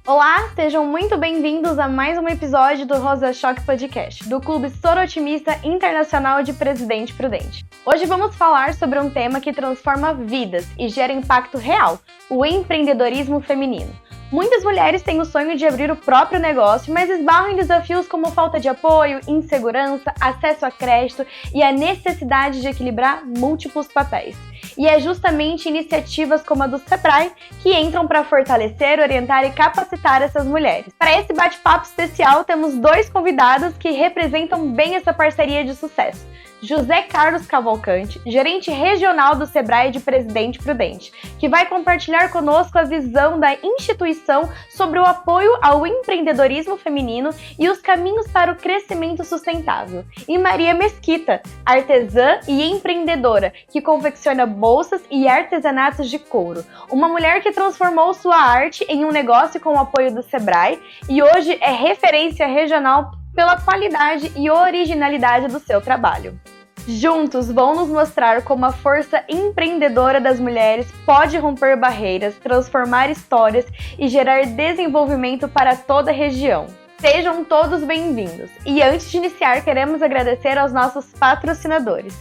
Olá, sejam muito bem-vindos a mais um episódio do Rosa Choque Podcast, do Clube Sorotimista Internacional de Presidente Prudente. Hoje vamos falar sobre um tema que transforma vidas e gera impacto real, o empreendedorismo feminino. Muitas mulheres têm o sonho de abrir o próprio negócio, mas esbarram em desafios como falta de apoio, insegurança, acesso a crédito e a necessidade de equilibrar múltiplos papéis. E é justamente iniciativas como a do Sebrae que entram para fortalecer, orientar e capacitar essas mulheres. Para esse bate-papo especial, temos dois convidados que representam bem essa parceria de sucesso. José Carlos Cavalcante, gerente regional do Sebrae de Presidente Prudente, que vai compartilhar conosco a visão da instituição sobre o apoio ao empreendedorismo feminino e os caminhos para o crescimento sustentável. E Maria Mesquita, artesã e empreendedora, que confecciona bolsas e artesanatos de couro. Uma mulher que transformou sua arte em um negócio com o apoio do Sebrae e hoje é referência regional pela qualidade e originalidade do seu trabalho. Juntos vão nos mostrar como a força empreendedora das mulheres pode romper barreiras, transformar histórias e gerar desenvolvimento para toda a região. Sejam todos bem-vindos! E antes de iniciar, queremos agradecer aos nossos patrocinadores: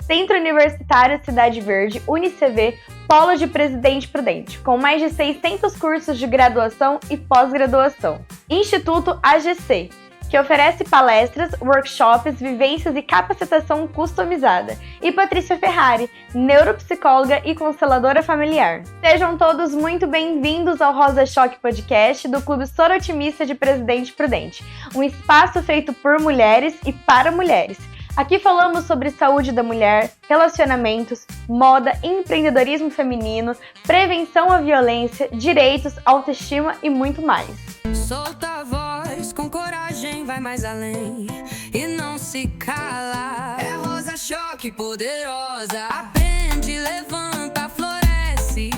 Centro Universitário Cidade Verde, UniCV, Polo de Presidente Prudente, com mais de 600 cursos de graduação e pós-graduação. Instituto AGC, que oferece palestras, workshops, vivências e capacitação customizada. E Patrícia Ferrari, neuropsicóloga e consteladora familiar. Sejam todos muito bem-vindos ao Rosa Choque Podcast do Clube Sorotimista de Presidente Prudente, um espaço feito por mulheres e para mulheres. Aqui falamos sobre saúde da mulher, relacionamentos, moda, empreendedorismo feminino, prevenção à violência, direitos, autoestima e muito mais. Solta a voz, com coragem vai mais além e não se cala. É Rosa Choque poderosa. Aprende, levanta, floresce.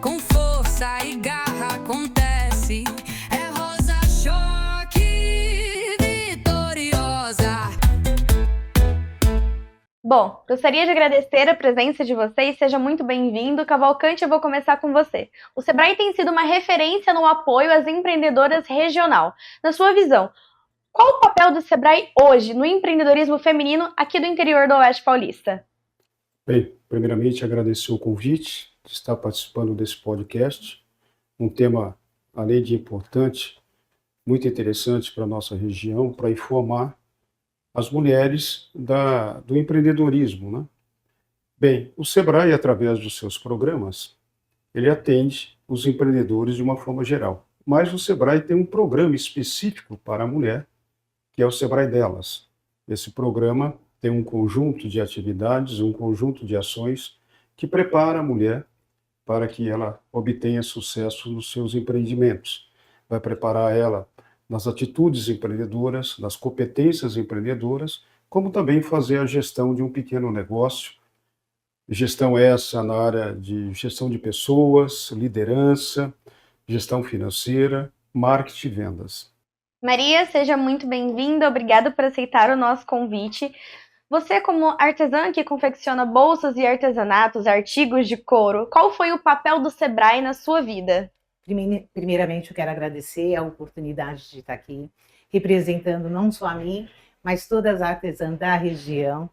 Com força e garra acontece. É Rosa Choque vitoriosa. Bom, gostaria de agradecer a presença de vocês, seja muito bem-vindo. Cavalcante, eu vou começar com você. O Sebrae tem sido uma referência no apoio às empreendedoras regional. Na sua visão, qual o papel do Sebrae hoje no empreendedorismo feminino aqui do interior do Oeste Paulista? Bem, primeiramente agradecer o convite de estar participando desse podcast, um tema, além de importante, muito interessante para a nossa região, para informar as mulheres do empreendedorismo, né? Bem, o Sebrae, através dos seus programas, ele atende os empreendedores de uma forma geral. Mas o Sebrae tem um programa específico para a mulher, que é o Sebrae Delas. Esse programa tem um conjunto de atividades, um conjunto de ações que prepara a mulher para que ela obtenha sucesso nos seus empreendimentos. Vai preparar ela nas atitudes empreendedoras, nas competências empreendedoras, como também fazer a gestão de um pequeno negócio. Gestão essa na área de gestão de pessoas, liderança, gestão financeira, marketing e vendas. Maria, seja muito bem-vinda, obrigada por aceitar o nosso convite. Você, como artesã que confecciona bolsas e artesanatos, artigos de couro, qual foi o papel do Sebrae na sua vida? Primeiramente, eu quero agradecer a oportunidade de estar aqui, representando não só a mim, mas todas as artesãs da região,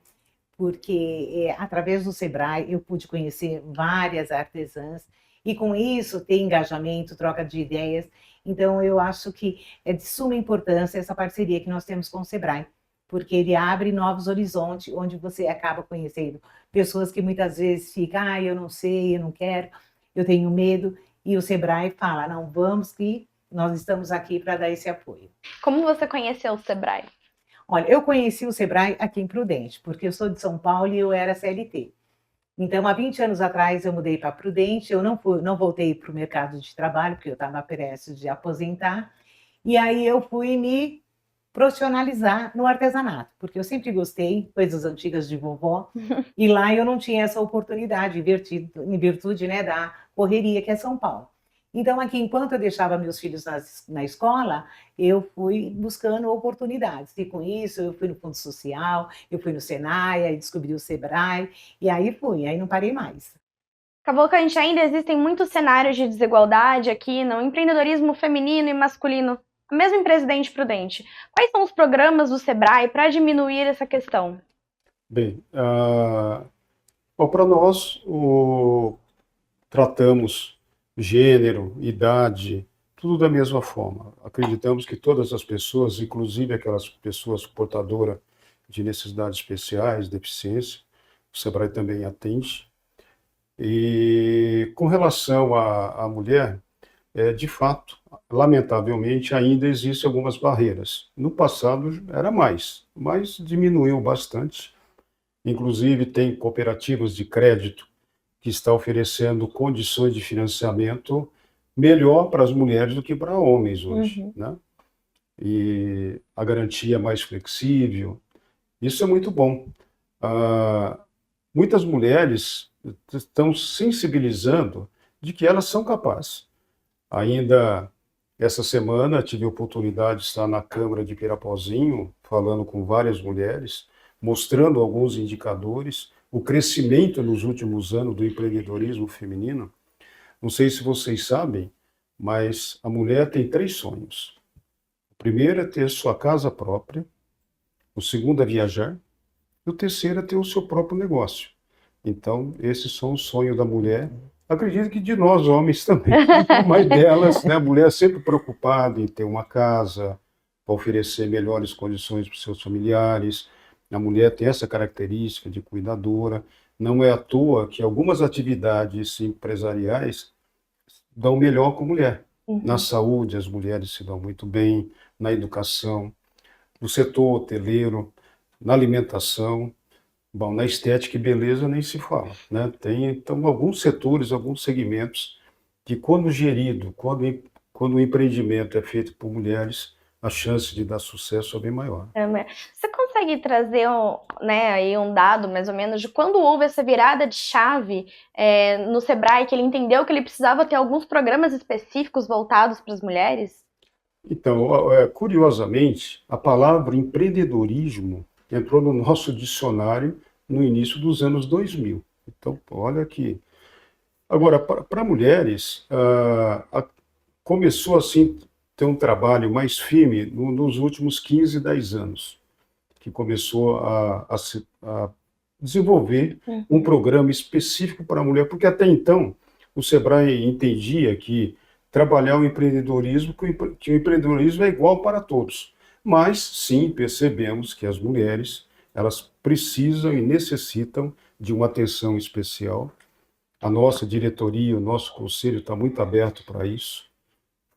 porque através do Sebrae eu pude conhecer várias artesãs e com isso ter engajamento, troca de ideias. Então eu acho que é de suma importância essa parceria que nós temos com o Sebrae, porque ele abre novos horizontes, onde você acaba conhecendo pessoas que muitas vezes ficam, eu não sei, eu não quero, eu tenho medo. E o Sebrae fala, não, vamos que nós estamos aqui para dar esse apoio. Como você conheceu o Sebrae? Olha, eu conheci o Sebrae aqui em Prudente, porque eu sou de São Paulo e eu era CLT. Então, há 20 anos atrás, eu mudei para Prudente, eu não voltei para o mercado de trabalho, porque eu estava prestes de aposentar, e aí eu fui me profissionalizar no artesanato, porque eu sempre gostei, coisas antigas de vovó, e lá eu não tinha essa oportunidade, em virtude, né, da correria que é São Paulo. Então, aqui, enquanto eu deixava meus filhos na escola, eu fui buscando oportunidades. E com isso, eu fui no Fundo Social, eu fui no Senai, aí descobri o Sebrae, e aí fui, aí não parei mais. Cavalcante, ainda existem muitos cenários de desigualdade aqui no empreendedorismo feminino e masculino, mesmo em Presidente Prudente. Quais são os programas do Sebrae para diminuir essa questão? Bem, para nós, tratamos gênero, idade, tudo da mesma forma. Acreditamos que todas as pessoas, inclusive aquelas pessoas portadoras de necessidades especiais, deficiência, o Sebrae também atende. E com relação à mulher, de fato, lamentavelmente, ainda existem algumas barreiras. No passado era mais, mas diminuiu bastante. Inclusive, tem cooperativas de crédito que estão oferecendo condições de financiamento melhor para as mulheres do que para homens hoje, né? E a garantia mais flexível, isso é muito bom. Muitas mulheres estão sensibilizando de que elas são capazes. Ainda essa semana tive a oportunidade de estar na Câmara de Pirapozinho, falando com várias mulheres, mostrando alguns indicadores, o crescimento nos últimos anos do empreendedorismo feminino. Não sei se vocês sabem, mas a mulher tem 3 sonhos. O primeiro é ter sua casa própria, o segundo é viajar, e o terceiro é ter o seu próprio negócio. Então, esses são os sonhos da mulher. Acredito que de nós, homens, também. Mas delas, né, a mulher sempre preocupada em ter uma casa, para oferecer melhores condições para os seus familiares. A mulher tem essa característica de cuidadora. Não é à toa que algumas atividades empresariais dão melhor com a mulher. Na saúde, as mulheres se dão muito bem, na educação, no setor hoteleiro, na alimentação. Bom, na estética e beleza nem se fala, né? Tem, então, alguns setores, alguns segmentos que, quando gerido, quando o empreendimento é feito por mulheres, a chance de dar sucesso é bem maior. Você consegue trazer aí um dado, mais ou menos, de quando houve essa virada de chave no Sebrae, que ele entendeu que ele precisava ter alguns programas específicos voltados para as mulheres? Então, curiosamente, a palavra empreendedorismo entrou no nosso dicionário no início dos anos 2000. Então, olha aqui. Agora, para mulheres, começou assim ter um trabalho mais firme nos últimos 15, 10 anos, que começou a desenvolver um programa específico para a mulher, porque até então o Sebrae entendia que trabalhar o empreendedorismo, que o empreendedorismo é igual para todos. Mas, sim, percebemos que as mulheres, elas precisam e necessitam de uma atenção especial. A nossa diretoria, o nosso conselho está muito aberto para isso.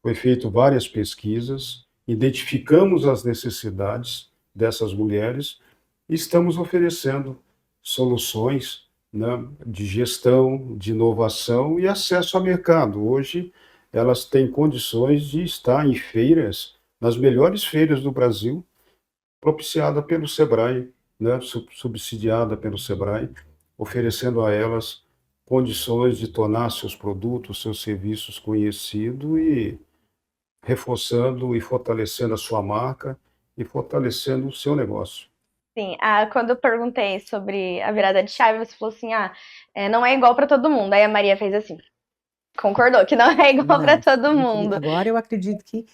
Foi feito várias pesquisas, identificamos as necessidades dessas mulheres e estamos oferecendo soluções, né, de gestão, de inovação e acesso ao mercado. Hoje, elas têm condições de estar em feiras, nas melhores feiras do Brasil, propiciada pelo Sebrae, né, subsidiada pelo Sebrae, oferecendo a elas condições de tornar seus produtos, seus serviços conhecidos e reforçando e fortalecendo a sua marca e fortalecendo o seu negócio. Sim, quando eu perguntei sobre a virada de chave, você falou assim, não é igual para todo mundo. Aí a Maria fez assim, concordou que não é igual para todo mundo. Agora eu acredito que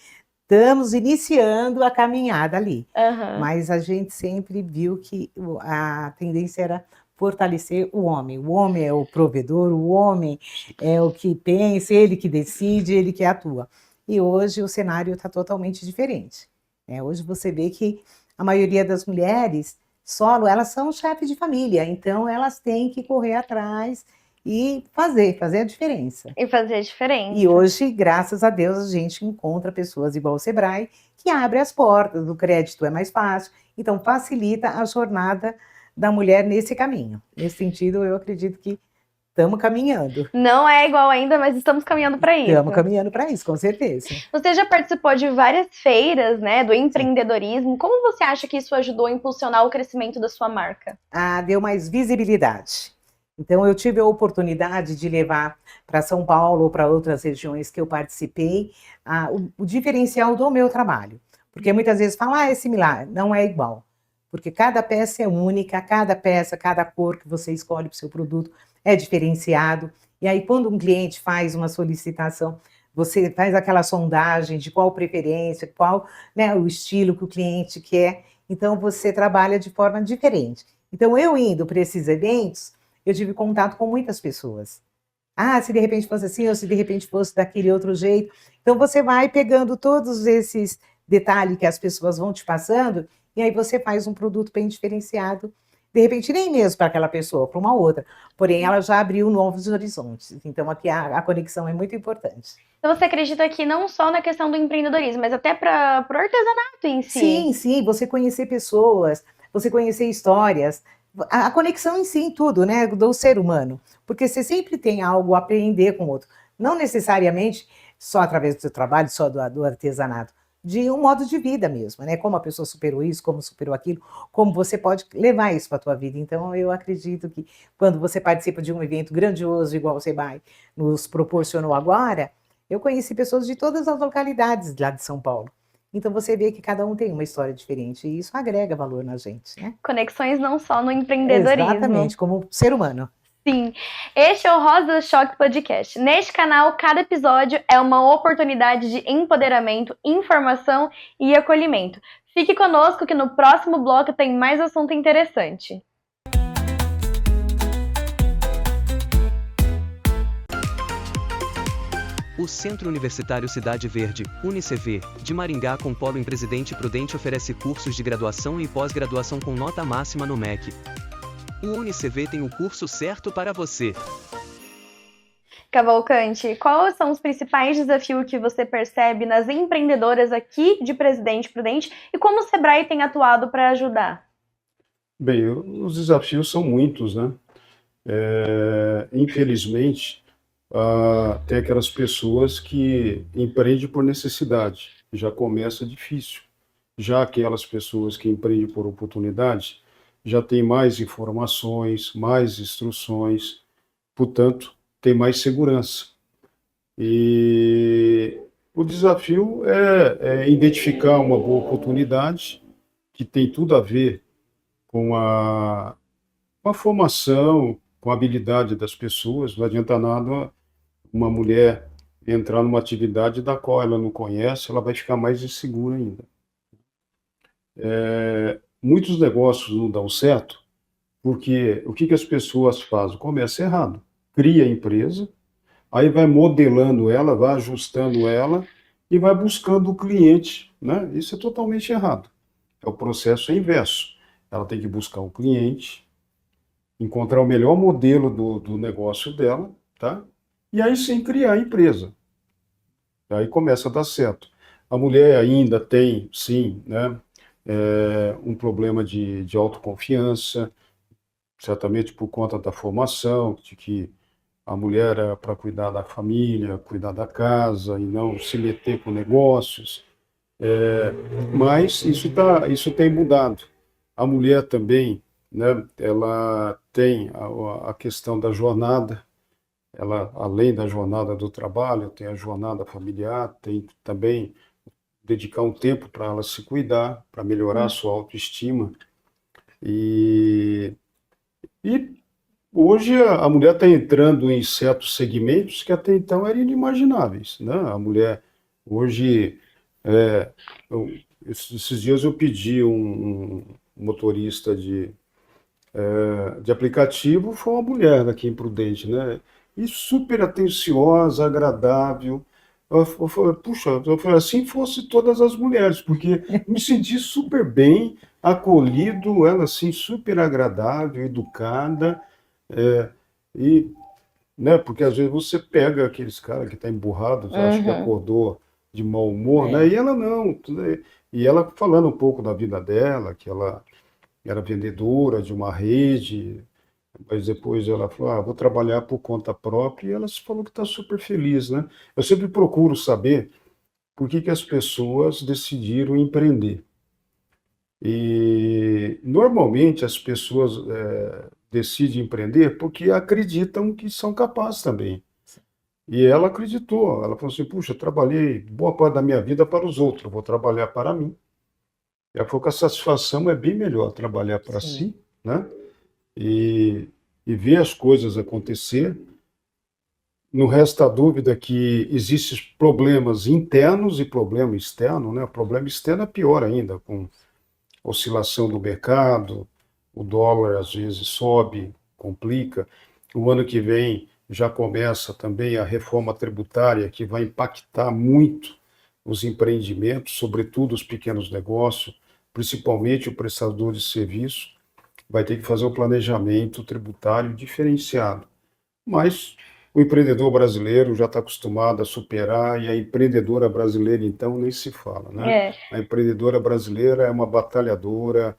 estamos iniciando a caminhada ali, mas a gente sempre viu que a tendência era fortalecer o homem. O homem é o provedor, o homem é o que pensa, ele que decide, ele que atua. E hoje o cenário está totalmente diferente. Hoje você vê que a maioria das mulheres solo, elas são chefes de família, então elas têm que correr atrás e fazer a diferença. E fazer a diferença. E hoje, graças a Deus, a gente encontra pessoas igual o Sebrae, que abre as portas, o crédito é mais fácil, então facilita a jornada da mulher nesse caminho. Nesse sentido, eu acredito que estamos caminhando. Não é igual ainda, mas estamos caminhando para isso. Estamos caminhando para isso, com certeza. Você já participou de várias feiras, né, do empreendedorismo. Como você acha que isso ajudou a impulsionar o crescimento da sua marca? Deu mais visibilidade. Então, eu tive a oportunidade de levar para São Paulo ou para outras regiões que eu participei o diferencial do meu trabalho. Porque muitas vezes falam, é similar, não é igual. Porque cada peça é única, cada peça, cada cor que você escolhe para o seu produto é diferenciado. E aí, quando um cliente faz uma solicitação, você faz aquela sondagem de qual preferência, qual, né, o estilo que o cliente quer, então você trabalha de forma diferente. Então, eu indo para esses eventos, eu tive contato com muitas pessoas. Ah, se de repente fosse assim, ou se de repente fosse daquele outro jeito. Então, você vai pegando todos esses detalhes que as pessoas vão te passando, e aí você faz um produto bem diferenciado. De repente, nem mesmo para aquela pessoa, para uma outra. Porém, ela já abriu novos horizontes. Então, aqui a conexão é muito importante. Então você acredita que não só na questão do empreendedorismo, mas até para o artesanato em si? Sim, sim, você conhecer pessoas, você conhecer histórias, a conexão em si, em tudo, né, do ser humano. Porque você sempre tem algo a aprender com o outro. Não necessariamente só através do seu trabalho, só do artesanato, de um modo de vida mesmo, né? Como a pessoa superou isso, como superou aquilo, como você pode levar isso para a tua vida. Então, eu acredito que quando você participa de um evento grandioso, igual você vai nos proporcionou agora, eu conheci pessoas de todas as localidades lá de São Paulo. Então você vê que cada um tem uma história diferente e isso agrega valor na gente, né? Conexões não só no empreendedorismo. Exatamente, como ser humano. Sim, este é o Rosa Choque Podcast. Neste canal, cada episódio é uma oportunidade de empoderamento, informação e acolhimento. Fique conosco que no próximo bloco tem mais assunto interessante. O Centro Universitário Cidade Verde, UniCV, de Maringá com polo em Presidente Prudente oferece cursos de graduação e pós-graduação com nota máxima no MEC. O UniCV tem o curso certo para você. Cavalcante, quais são os principais desafios que você percebe nas empreendedoras aqui de Presidente Prudente e como o Sebrae tem atuado para ajudar? Bem, os desafios são muitos, né? Infelizmente, tem aquelas pessoas que empreendem por necessidade, já começa difícil. Já aquelas pessoas que empreendem por oportunidade, já tem mais informações, mais instruções, portanto, tem mais segurança. E o desafio é identificar uma boa oportunidade que tem tudo a ver com a formação, com a habilidade das pessoas. Não adianta nada uma mulher entrar numa atividade da qual ela não conhece, ela vai ficar mais insegura ainda. Muitos negócios não dão certo porque o que as pessoas fazem? Começa errado. Cria a empresa, aí vai modelando ela, vai ajustando ela e vai buscando o cliente, né? Isso é totalmente errado. O processo é inverso. Ela tem que buscar o cliente, encontrar o melhor modelo do negócio dela, tá? E aí sim criar a empresa. Aí começa a dar certo. A mulher ainda tem, sim, né, um problema de autoconfiança, certamente por conta da formação, de que a mulher era para cuidar da família, cuidar da casa e não se meter com negócios. Mas isso tem mudado. A mulher também, né, ela tem a questão da jornada. Ela, além da jornada do trabalho, tem a jornada familiar, tem também dedicar um tempo para ela se cuidar, para melhorar a sua autoestima. E hoje a mulher está entrando em certos segmentos que até então eram inimagináveis, né? A mulher hoje, esses dias eu pedi um motorista de aplicativo, foi uma mulher aqui em Prudente, né? E super atenciosa, agradável. Eu falei, puxa, assim fosse todas as mulheres, porque me senti super bem, acolhido, ela assim, super agradável, educada, e, né, porque às vezes você pega aqueles caras que tá emburrado, acha que acordou de mau humor, né, e ela não, e ela falando um pouco da vida dela, que ela era vendedora de uma rede, mas depois ela falou, vou trabalhar por conta própria, e ela falou que está super feliz, né? Eu sempre procuro saber por que as pessoas decidiram empreender. E normalmente as pessoas decidem empreender porque acreditam que são capazes também. E ela acreditou, ela falou assim, puxa, eu trabalhei boa parte da minha vida para os outros, eu vou trabalhar para mim. Ela falou que a satisfação é bem melhor trabalhar para si, né? E ver as coisas acontecer. não resta dúvida que existem problemas internos e problema externo, né? O problema externo é pior ainda, com oscilação do mercado, o dólar às vezes sobe, complica. O ano que vem já começa também a reforma tributária, que vai impactar muito os empreendimentos, sobretudo os pequenos negócios, principalmente o prestador de serviço, vai ter que fazer um planejamento tributário diferenciado. Mas o empreendedor brasileiro já está acostumado a superar, e a empreendedora brasileira, então, nem se fala, né? É. A empreendedora brasileira é uma batalhadora,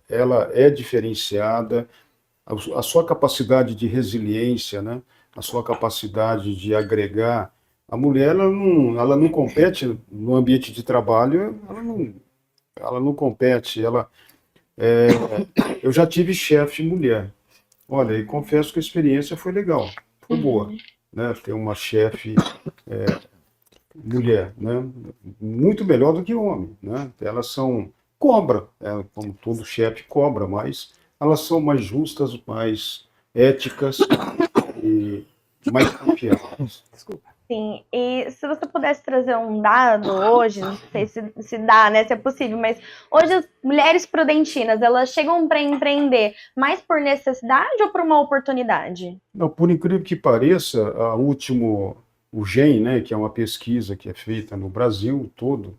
ela é diferenciada, a sua capacidade de resiliência, né? A sua capacidade de agregar. A mulher, ela não compete no ambiente de trabalho, ela não compete, é, eu já tive chefe mulher. Olha, e confesso que a experiência foi legal, foi boa, né? Ter uma chefe mulher, né? Muito melhor do que homem, né? Elas são cobra, como todo chefe cobra, mas elas são mais justas, mais éticas e mais confiáveis. Desculpa. Sim, e se você pudesse trazer um dado hoje, não sei se dá, né, se é possível, mas hoje as mulheres prudentinas, elas chegam para empreender mais por necessidade ou por uma oportunidade? Não, por incrível que pareça, o GEM, né, que é uma pesquisa que é feita no Brasil todo,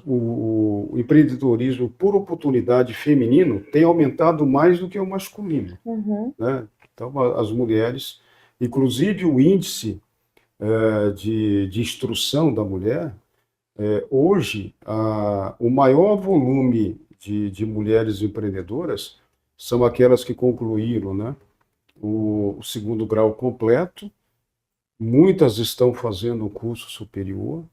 o empreendedorismo por oportunidade feminino tem aumentado mais do que o masculino, Uhum. né? Então, as mulheres, inclusive o índice de instrução da mulher, hoje, o maior volume de mulheres empreendedoras são aquelas que concluíram, né, o segundo grau completo, muitas estão fazendo o curso superior.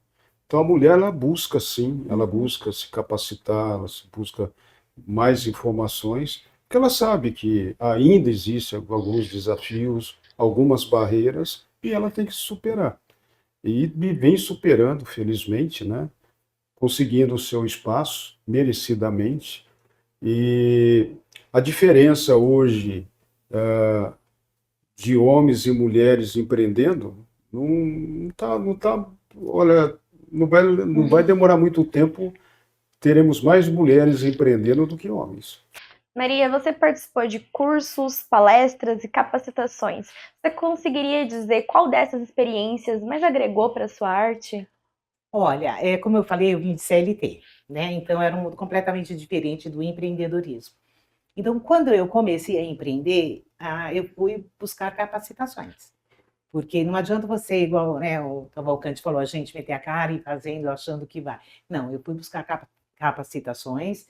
Então, a mulher, ela busca, sim, ela busca se capacitar, ela busca mais informações, porque ela sabe que ainda existem alguns desafios, algumas barreiras, e ela tem que superar. E vem superando, felizmente, né? Conseguindo o seu espaço, merecidamente. E a diferença hoje de homens e mulheres empreendendo não tá, olha, não vai demorar muito tempo, teremos mais mulheres empreendendo do que homens. Maria, você participou de cursos, palestras e capacitações. Você conseguiria dizer qual dessas experiências mais agregou para a sua arte? Olha, como eu falei, eu vim de CLT, né? Então era um mundo completamente diferente do empreendedorismo. Então, quando eu comecei a empreender, eu fui buscar capacitações. Porque não adianta você, igual, né, o Cavalcante falou, a gente meter a cara e fazendo, achando que vai. Não, eu fui buscar capacitações,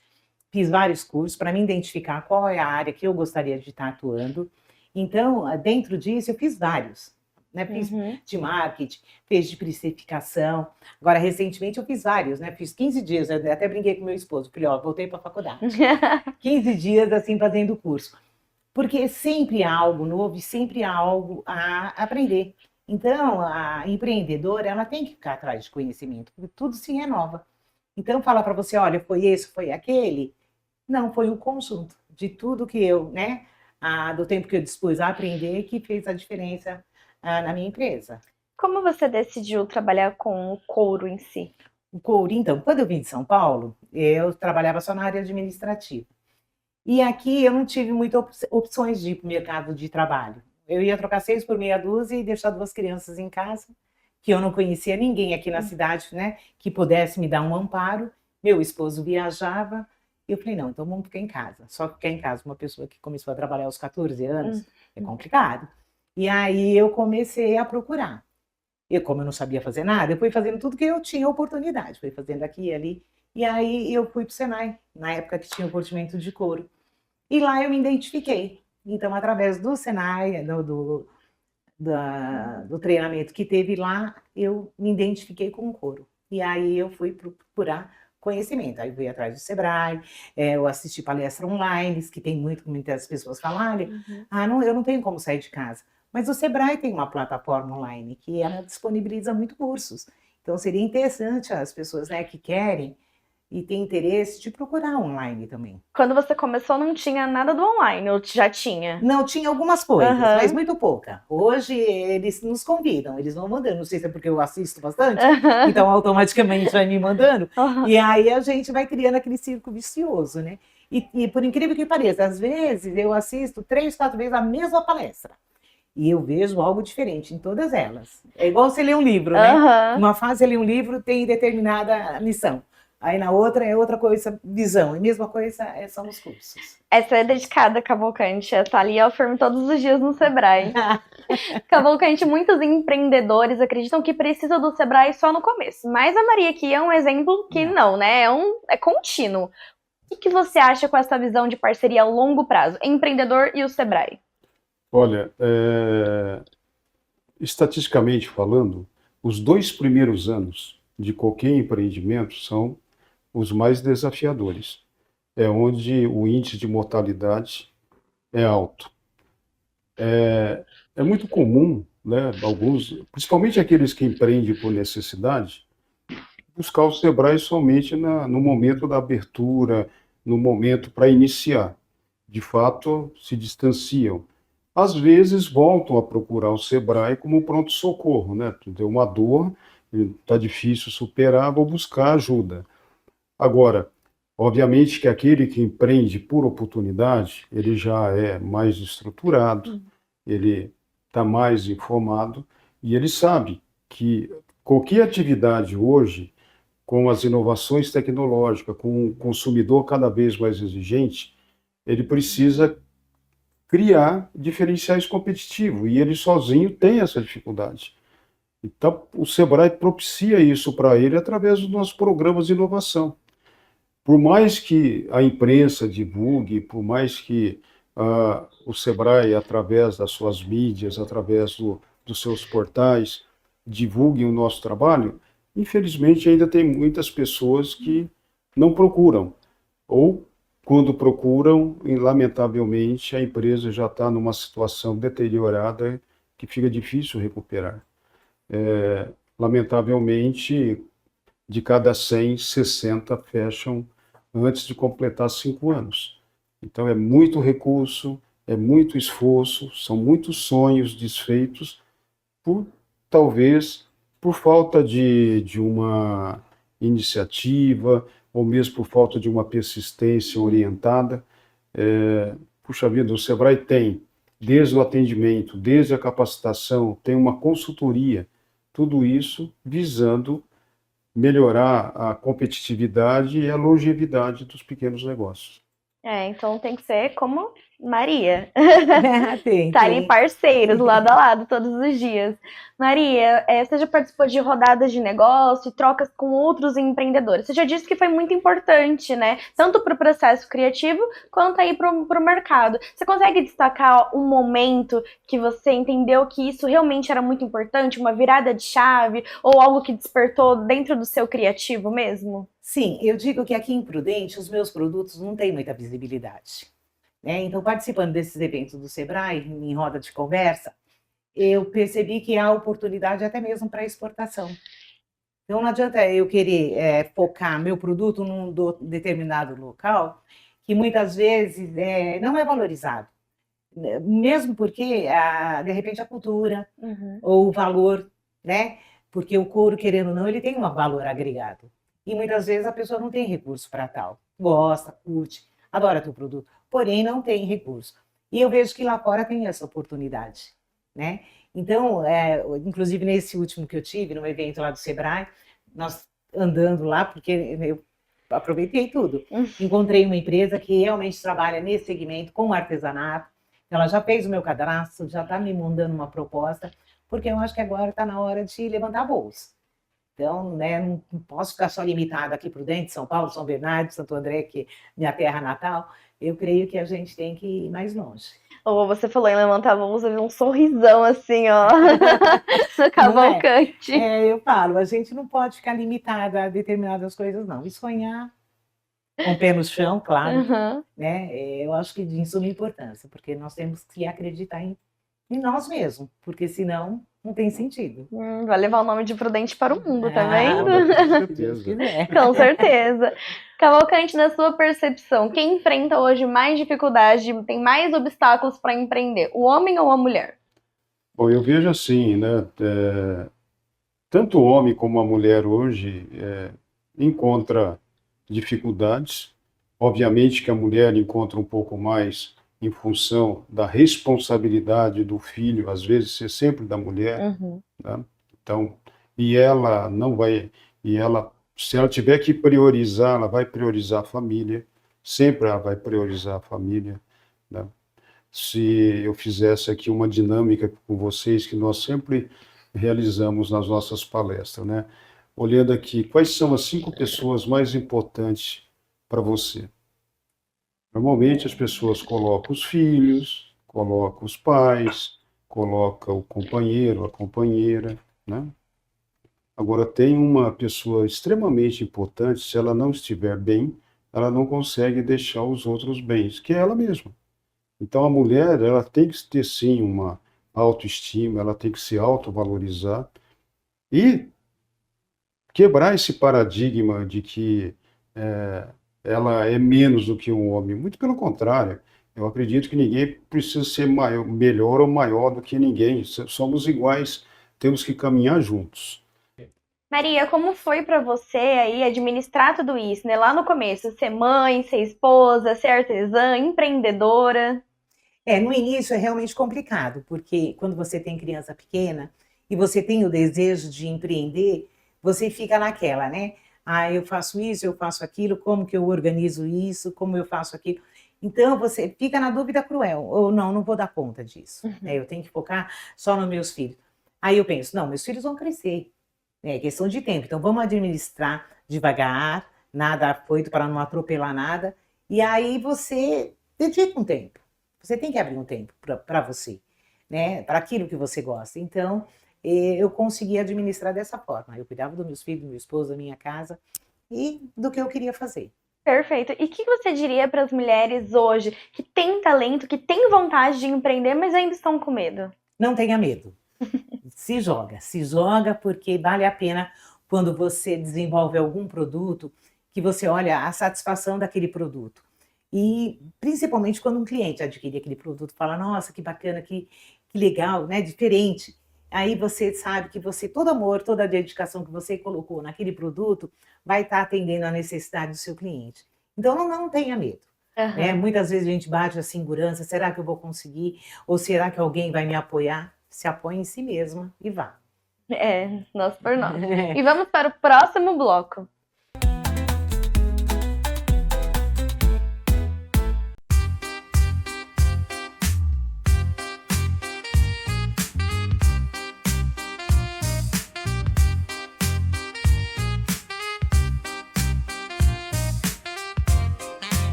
fiz vários cursos para me identificar qual é a área que eu gostaria de estar atuando. Então, dentro disso, eu fiz vários. Né? Fiz de marketing, fiz de precificação. Agora, recentemente, eu fiz vários, né? Fiz 15 dias, eu até brinquei com meu esposo, falei, ó, voltei para a faculdade. 15 dias, assim, fazendo curso. Porque sempre há algo novo e sempre há algo a aprender. Então, a empreendedora, ela tem que ficar atrás de conhecimento, porque tudo se renova. Então, falar para você, olha, foi esse, foi aquele, não, foi o conjunto de tudo que eu, né, do tempo que eu dispus a aprender, que fez a diferença na minha empresa. Como você decidiu trabalhar com o couro em si? O couro, então, quando eu vim de São Paulo, eu trabalhava só na área administrativa. E aqui eu não tive muitas opções de ir para o mercado de trabalho. Eu ia trocar 6 por meia dúzia e deixar 2 crianças em casa, que eu não conhecia ninguém aqui na cidade, né, que pudesse me dar um amparo. Meu esposo viajava. Eu falei, não, então vamos ficar em casa. Só que ficar em casa, uma pessoa que começou a trabalhar aos 14 anos, é complicado. E aí eu comecei a procurar. Como eu não sabia fazer nada, eu fui fazendo tudo que eu tinha oportunidade. Fui fazendo aqui e ali. E aí eu fui para o Senai, na época que tinha o curtimento de couro. E lá eu me identifiquei. Então, através do Senai, do treinamento que teve lá, eu me identifiquei com o couro. E aí eu fui procurar conhecimento. Aí eu fui atrás do Sebrae, eu assisti palestra online, que tem muitas pessoas falam, eu não tenho como sair de casa. Mas o Sebrae tem uma plataforma online que ela disponibiliza muito cursos. Então, seria interessante as pessoas, né, que querem e tem interesse de procurar online também. Quando você começou, não tinha nada do online, ou já tinha? Não, tinha algumas coisas, Aham. mas muito pouca. Hoje eles nos convidam, eles vão mandando, não sei se é porque eu assisto bastante, Aham. então automaticamente vai me mandando, Aham. e aí a gente vai criando aquele círculo vicioso, né? E por incrível que pareça, às vezes eu assisto 3, 4 vezes a mesma palestra. E eu vejo algo diferente em todas elas. É igual você ler um livro, né? Aham. Uma fase você lê um livro, tem determinada lição. Aí na outra é outra coisa, visão. E mesma coisa são os cursos. Essa é dedicada a Cavalcante. Essa ali eu firmo todos os dias no Sebrae. Cavalcante, muitos empreendedores acreditam que precisam do Sebrae só no começo. Mas a Maria aqui é um exemplo que não, né? É contínuo. O que você acha com essa visão de parceria a longo prazo? Empreendedor e o Sebrae? Olha, estatisticamente falando, os 2 primeiros anos de qualquer empreendimento são os mais desafiadores. É onde o índice de mortalidade é alto. É muito comum, né, alguns, principalmente aqueles que empreendem por necessidade, buscar o Sebrae somente no momento da abertura, no momento para iniciar. De fato, se distanciam. Às vezes voltam a procurar o Sebrae como pronto-socorro, né? Deu uma dor, está difícil superar, vou buscar ajuda. Agora, obviamente que aquele que empreende por oportunidade, ele já é mais estruturado, ele está mais informado e ele sabe que qualquer atividade hoje, com as inovações tecnológicas, com um consumidor cada vez mais exigente, ele precisa criar diferenciais competitivos e ele sozinho tem essa dificuldade. Então, o Sebrae propicia isso para ele através dos nossos programas de inovação. Por mais que a imprensa divulgue, por mais que o Sebrae, através das suas mídias, através dos seus portais, divulguem o nosso trabalho, infelizmente ainda tem muitas pessoas que não procuram. Ou, quando procuram, lamentavelmente, a empresa já está numa situação deteriorada que fica difícil recuperar. Lamentavelmente, de cada 100, 60 fecham antes de completar 5 anos. Então é muito recurso, é muito esforço, são muitos sonhos desfeitos talvez por falta de uma iniciativa ou mesmo por falta de uma persistência orientada. Puxa vida, o Sebrae tem desde o atendimento, desde a capacitação, tem uma consultoria, tudo isso visando melhorar a competitividade e a longevidade dos pequenos negócios. Então tem que ser como Maria. Tem, Tá ali parceiros, lado a lado, todos os dias. Maria, você já participou de rodadas de negócio, trocas com outros empreendedores. Você já disse que foi muito importante, né? Tanto para o processo criativo, quanto aí para o mercado. Você consegue destacar um momento que você entendeu que isso realmente era muito importante, uma virada de chave, ou algo que despertou dentro do seu criativo mesmo? Sim, eu digo que aqui em Prudente os meus produtos não têm muita visibilidade. Então, participando desses eventos do Sebrae, em roda de conversa, eu percebi que há oportunidade até mesmo para exportação. Então, não adianta eu querer focar meu produto num determinado local, que muitas vezes não é valorizado. Mesmo porque, de repente, a cultura ou o valor, né? Porque o couro, querendo ou não, ele tem um valor agregado. E muitas vezes a pessoa não tem recurso para tal. Gosta, curte, adora teu produto, porém não tem recurso. E eu vejo que lá fora tem essa oportunidade, né? Então, inclusive nesse último que eu tive, no evento lá do Sebrae, nós andando lá, porque eu aproveitei tudo. Encontrei uma empresa que realmente trabalha nesse segmento com artesanato. Ela já fez o meu cadastro, já está me mandando uma proposta, porque eu acho que agora está na hora de levantar a bolsa. Então, né, não posso ficar só limitada aqui Prudente, São Paulo, São Bernardo, Santo André, que é minha terra natal. Eu creio que a gente tem que ir mais longe. Você falou em levantar a mão, você viu um sorrisão assim, ó, no Cavalcante. Eu falo, a gente não pode ficar limitada a determinadas coisas, não. E sonhar com o pé no chão, claro, né? Eu acho que de suma importância, porque nós temos que acreditar em nós mesmos, porque senão Não tem sentido. Vai levar o nome de Prudente para o mundo, tá Ah, vendo? Com Se Deus certeza. quiser. Com certeza. Cavalcante, na sua percepção, quem enfrenta hoje mais dificuldade, tem mais obstáculos para empreender, o homem ou a mulher? Bom, eu vejo assim, né? Tanto o homem como a mulher hoje encontra dificuldades. Obviamente que a mulher encontra um pouco mais em função da responsabilidade do filho, às vezes ser sempre da mulher, Uhum. né? Então, e ela não vai, e ela, se ela tiver que priorizar, ela vai priorizar a família, sempre ela vai priorizar a família, né? Se eu fizesse aqui uma dinâmica com vocês, que nós sempre realizamos nas nossas palestras, né? Olhando aqui, quais são as 5 pessoas mais importantes para você? Normalmente as pessoas colocam os filhos, colocam os pais, colocam o companheiro, a companheira, né? Agora, tem uma pessoa extremamente importante, se ela não estiver bem, ela não consegue deixar os outros bens, que é ela mesma. Então, a mulher, ela tem que ter, sim, uma autoestima, ela tem que se autovalorizar e quebrar esse paradigma de que ela é menos do que um homem. Muito pelo contrário, eu acredito que ninguém precisa ser maior, melhor ou maior do que ninguém. Somos iguais, temos que caminhar juntos. Maria, como foi para você aí administrar tudo isso, né? Lá no começo, ser mãe, ser esposa, ser artesã, empreendedora. No início é realmente complicado, porque quando você tem criança pequena e você tem o desejo de empreender, você fica naquela, né? Ah, eu faço isso, eu faço aquilo, como que eu organizo isso, como eu faço aquilo. Então você fica na dúvida cruel, ou não, não vou dar conta disso, né? Eu tenho que focar só nos meus filhos. Aí eu penso, não, meus filhos vão crescer, é questão de tempo, então vamos administrar devagar, nada afoito para não atropelar nada, e aí você dedica um tempo. Você tem que abrir um tempo para você, né? Para aquilo que você gosta. Então, eu consegui administrar dessa forma. Eu cuidava dos meus filhos, do meu esposo, da minha casa e do que eu queria fazer. Perfeito. E o que você diria para as mulheres hoje que têm talento, que têm vontade de empreender, mas ainda estão com medo? Não tenha medo. Se joga porque vale a pena quando você desenvolve algum produto que você olha a satisfação daquele produto. E principalmente quando um cliente adquire aquele produto, fala, nossa, que bacana, que legal, né? Diferente. Aí você sabe que todo amor, toda a dedicação que você colocou naquele produto vai estar atendendo à necessidade do seu cliente. Então não tenha medo. Né? Aham. Muitas vezes a gente bate a segurança, será que eu vou conseguir? Ou será que alguém vai me apoiar? Se apoie em si mesma e vá. Nós por nós. E vamos para o próximo bloco.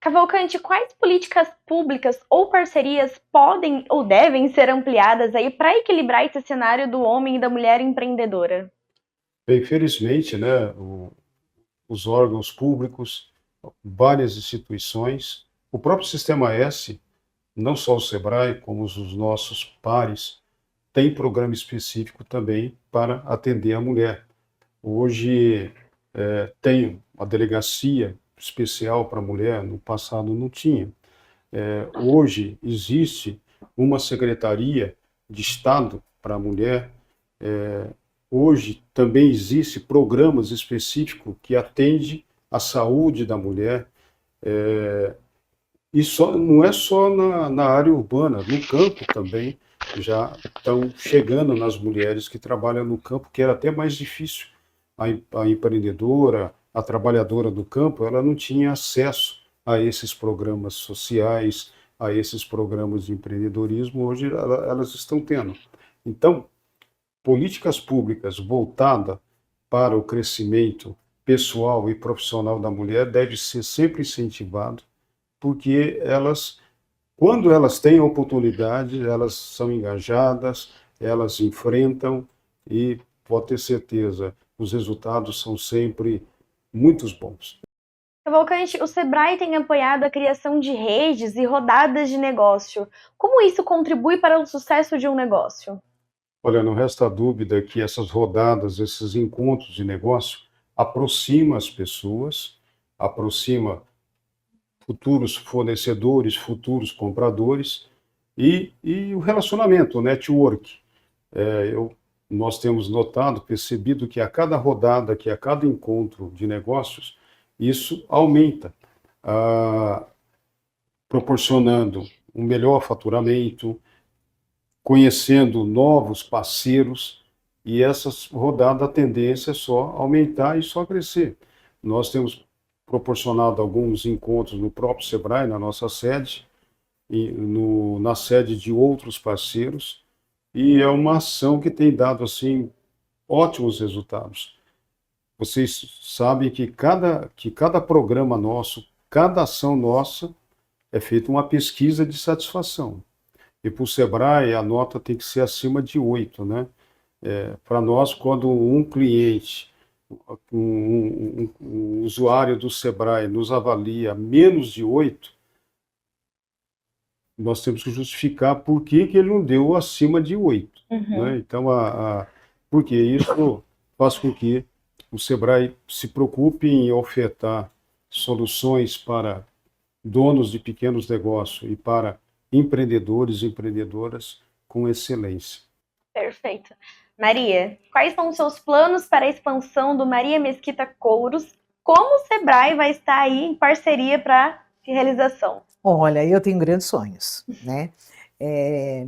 Cavalcante, quais políticas públicas ou parcerias podem ou devem ser ampliadas aí para equilibrar esse cenário do homem e da mulher empreendedora? Bem, felizmente, né, os órgãos públicos, várias instituições, o próprio Sistema S, não só o SEBRAE, como os nossos pares, tem programa específico também para atender a mulher. Hoje tem uma delegacia especial para a mulher, no passado não tinha. Hoje existe uma secretaria de Estado para a mulher. Hoje também existe programas específicos que atendem a saúde da mulher. E não é só na área urbana, no campo também já estão chegando nas mulheres que trabalham no campo, que era até mais difícil. A empreendedora, a trabalhadora do campo, ela não tinha acesso a esses programas sociais, a esses programas de empreendedorismo, hoje elas estão tendo. Então, políticas públicas voltadas para o crescimento pessoal e profissional da mulher deve ser sempre incentivado, porque quando elas têm a oportunidade, elas são engajadas, elas enfrentam e pode ter certeza, os resultados são sempre muito bons. Cavalcante, o Sebrae tem apoiado a criação de redes e rodadas de negócio. Como isso contribui para o sucesso de um negócio? Olha, não resta dúvida que essas rodadas, esses encontros de negócio, aproxima as pessoas, aproxima futuros fornecedores, futuros compradores e o relacionamento, o network. Nós temos notado, percebido que a cada rodada, que a cada encontro de negócios, isso aumenta, proporcionando um melhor faturamento, conhecendo novos parceiros, e essas rodadas, a tendência é só aumentar e só crescer. Nós temos proporcionado alguns encontros no próprio Sebrae, na nossa sede, e na sede de outros parceiros, e é uma ação que tem dado assim ótimos resultados. Vocês sabem que cada programa nosso, cada ação nossa, é feita uma pesquisa de satisfação. E para o Sebrae, a nota tem que ser acima de 8, né? Para nós, quando um cliente, um usuário do Sebrae nos avalia menos de 8, nós temos que justificar por que ele não deu acima de 8. Né? Então, porque isso faz com que o Sebrae se preocupe em ofertar soluções para donos de pequenos negócios e para empreendedores e empreendedoras com excelência. Perfeito. Maria, quais são os seus planos para a expansão do Maria Mesquita Couros? Como o Sebrae vai estar aí em parceria para realização? Olha, eu tenho grandes sonhos, né?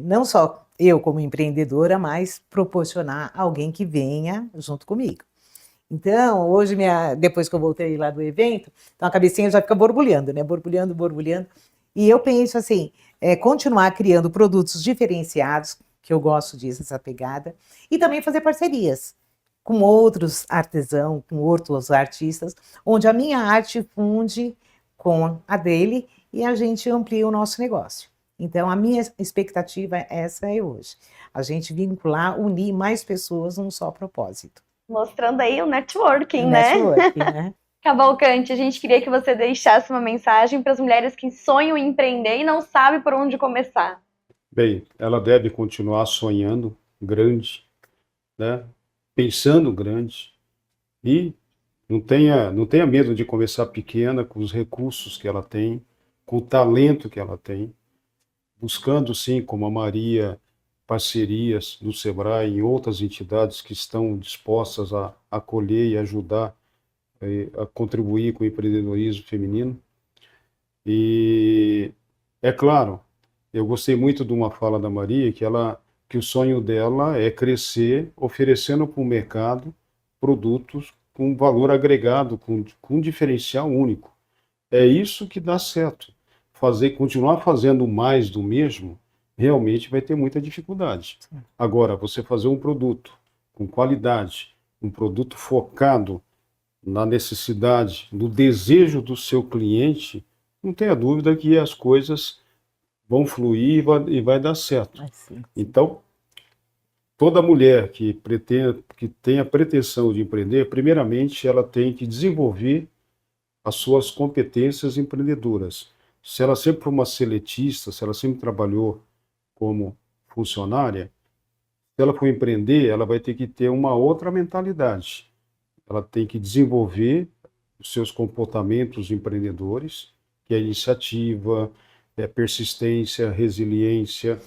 Não só eu como empreendedora, mas proporcionar alguém que venha junto comigo. Então, hoje, depois que eu voltei lá do evento, então a cabecinha já fica borbulhando, né? Borbulhando, borbulhando. E eu penso assim, continuar criando produtos diferenciados, que eu gosto disso, essa pegada, e também fazer parcerias com outros artesãos, com outros artistas, onde a minha arte funde com a dele e a gente amplia o nosso negócio. Então, a minha expectativa essa é hoje. A gente vincular, unir mais pessoas num só propósito. Mostrando aí o networking, né? Networking, né? Cavalcante, a gente queria que você deixasse uma mensagem para as mulheres que sonham em empreender e não sabem por onde começar. Bem, ela deve continuar sonhando grande, né? Pensando grande, e não tenha medo de começar pequena, com os recursos que ela tem, com o talento que ela tem, buscando sim, como a Maria, parcerias no Sebrae e outras entidades que estão dispostas a acolher e ajudar a contribuir com o empreendedorismo feminino. E é claro, eu gostei muito de uma fala da Maria, que o sonho dela é crescer oferecendo para o mercado produtos com valor agregado, com um diferencial único. É isso que dá certo. Continuar fazendo mais do mesmo, realmente vai ter muita dificuldade. Agora, você fazer um produto com qualidade, um produto focado na necessidade, no desejo do seu cliente, não tenha dúvida que as coisas vão fluir e vai dar certo. Então, toda mulher que tenha pretensão de empreender, primeiramente ela tem que desenvolver as suas competências empreendedoras. Se ela sempre foi uma seletista, se ela sempre trabalhou como funcionária, se ela for empreender, ela vai ter que ter uma outra mentalidade. Ela tem que desenvolver os seus comportamentos empreendedores, que é iniciativa, persistência, resiliência,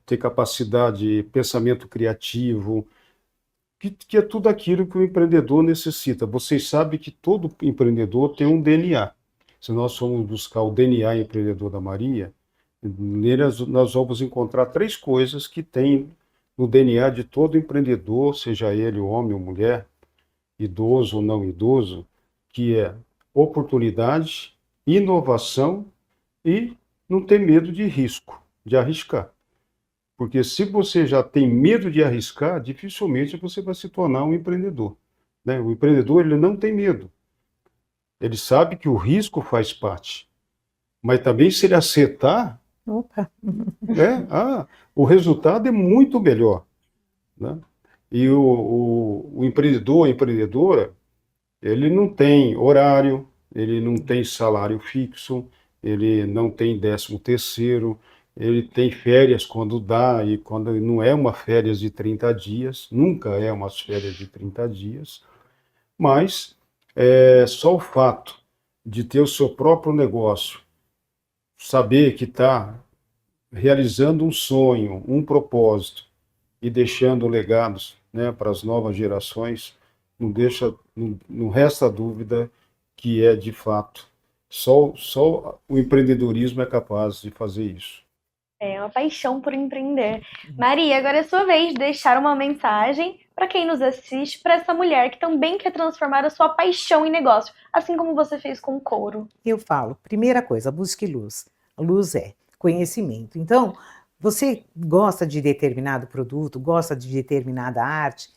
ter capacidade, pensamento criativo, que é tudo aquilo que o empreendedor necessita. Vocês sabem que todo empreendedor tem um DNA. Se nós formos buscar o DNA empreendedor da Maria, nele nós vamos encontrar 3 coisas que tem no DNA de todo empreendedor, seja ele homem ou mulher, idoso ou não idoso, que é oportunidade, inovação e não ter medo de risco, de arriscar. Porque se você já tem medo de arriscar, dificilmente você vai se tornar um empreendedor. Né? O empreendedor, ele não tem medo. Ele sabe que o risco faz parte. Mas também se ele acertar, o resultado é muito melhor. Né? E o empreendedor, a empreendedora, ele não tem horário, ele não tem salário fixo, ele não tem 13º, ele tem férias quando dá e quando não é uma férias de 30 dias, nunca é umas férias de 30 dias, mas só o fato de ter o seu próprio negócio, saber que está realizando um sonho, um propósito e deixando legados, né, para as novas gerações, não resta dúvida que é de fato só o empreendedorismo é capaz de fazer isso. É uma paixão por empreender. Maria, agora é sua vez de deixar uma mensagem para quem nos assiste, para essa mulher que também quer transformar a sua paixão em negócio, assim como você fez com o couro. Eu falo, primeira coisa, busque luz. Luz é conhecimento. Então, você gosta de determinado produto, gosta de determinada arte,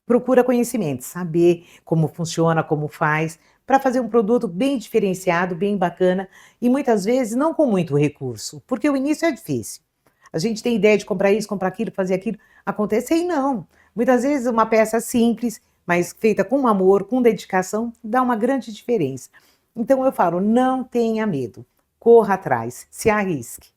procura conhecimento, saber como funciona, como faz, para fazer um produto bem diferenciado, bem bacana e muitas vezes não com muito recurso, porque o início é difícil. A gente tem ideia de comprar isso, comprar aquilo, fazer aquilo, acontecer e não. Muitas vezes uma peça simples, mas feita com amor, com dedicação, dá uma grande diferença. Então eu falo, não tenha medo, corra atrás, se arrisque.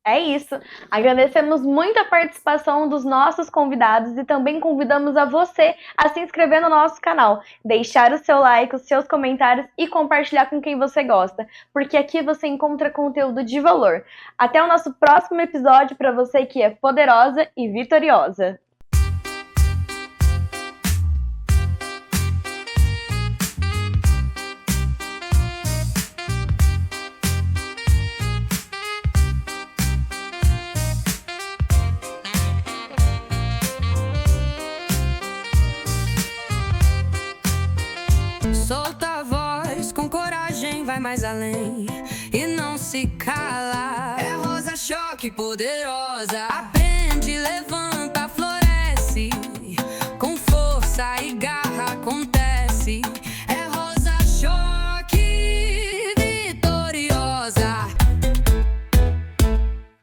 É isso. Agradecemos muito a participação dos nossos convidados e também convidamos a você a se inscrever no nosso canal, deixar o seu like, os seus comentários e compartilhar com quem você gosta, porque aqui você encontra conteúdo de valor. Até o nosso próximo episódio para você que é poderosa e vitoriosa. Solta a voz, com coragem vai mais além e não se cala. É Rosa Choque poderosa.